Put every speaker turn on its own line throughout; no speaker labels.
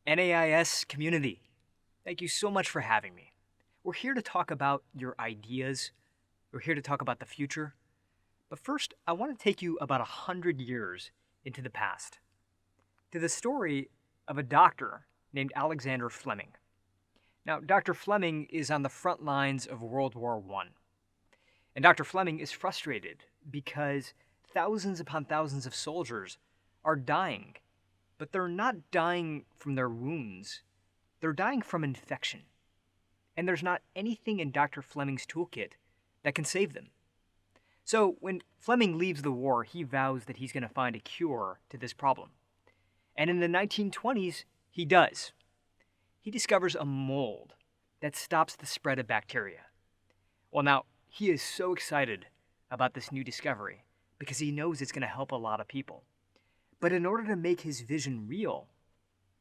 NAIS community, thank you so much for having me. We're here to talk about your ideas. We're here to talk about the future. But first, I want to take you about 100 years into the past, to the story of a doctor named Alexander Fleming. Now, Dr. Fleming is on the front lines of World War I. And Dr. Fleming is frustrated because thousands upon thousands of soldiers are dying, but they're not dying from their wounds. They're dying from infection. And there's not anything in Dr. Fleming's toolkit that can save them. So when Fleming leaves the war, he vows that he's going to find a cure to this problem. And in the 1920s, he does. He discovers a mold that stops the spread of bacteria. Well, now, he is so excited about this new discovery because he knows it's going to help a lot of people. But in order to make his vision real,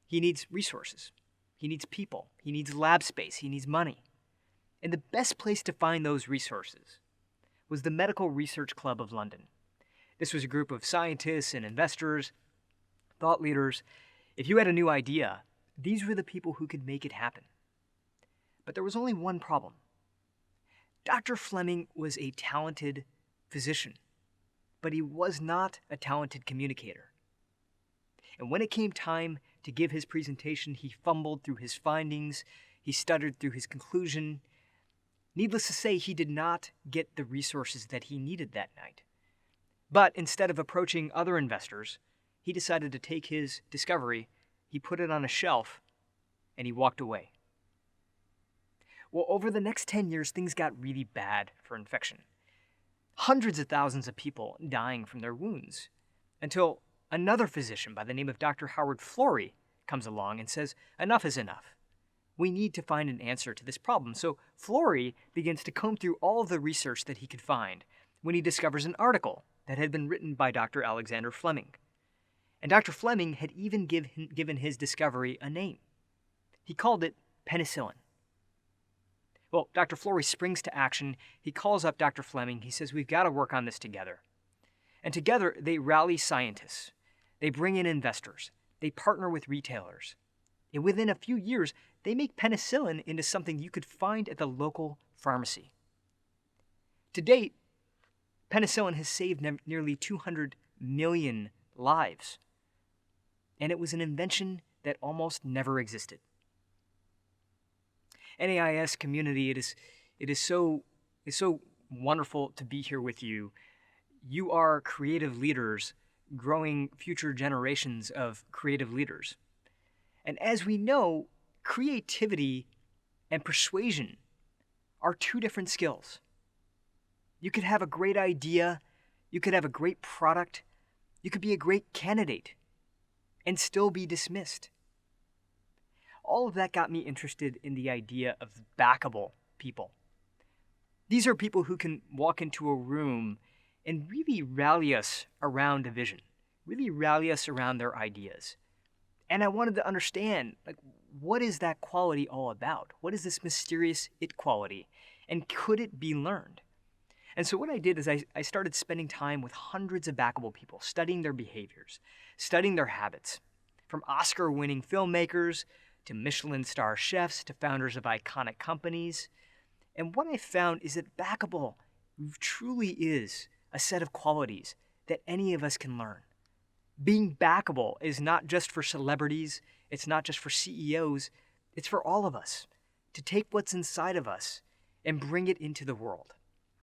he needs resources. He needs people. He needs lab space. He needs money. And the best place to find those resources was the Medical Research Club of London. This was a group of scientists and investors, thought leaders. If you had a new idea, these were the people who could make it happen. But there was only one problem. Dr. Fleming was a talented physician, but he was not a talented communicator. And when it came time to give his presentation, he fumbled through his findings, he stuttered through his conclusion. Needless to say, he did not get the resources that he needed that night. But instead of approaching other investors, he decided to take his discovery, he put it on a shelf, and he walked away. Well, over the next 10 years, things got really bad for infection. Hundreds of thousands of people dying from their wounds, until another physician by the name of Dr. Howard Florey comes along and says, enough is enough. We need to find an answer to this problem. So Florey begins to comb through all of the research that he could find when he discovers an article that had been written by Dr. Alexander Fleming. And Dr. Fleming had even given his discovery a name. He called it penicillin. Well, Dr. Florey springs to action. He calls up Dr. Fleming. He says, we've got to work on this together. And together, they rally scientists. They bring in investors. They partner with retailers. And within a few years, they make penicillin into something you could find at the local pharmacy. To date, penicillin has saved nearly 200 million lives. And it was an invention that almost never existed. NAIS community, it is so wonderful to be here with you. You are creative leaders growing future generations of creative leaders. And as we know, creativity and persuasion are two different skills. You could have a great idea, you could have a great product, you could be a great candidate, and still be dismissed. All of that got me interested in the idea of backable people. These are people who can walk into a room and really rally us around a vision, really rally us around their ideas. And I wanted to understand, what is that quality all about? What is this mysterious it quality? And could it be learned? And so what I did is I started spending time with hundreds of backable people, studying their behaviors, studying their habits, from Oscar-winning filmmakers to Michelin star chefs to founders of iconic companies. And what I found is that backable truly is a set of qualities that any of us can learn. Being backable is not just for celebrities, it's not just for CEOs, it's for all of us to take what's inside of us and bring it into the world.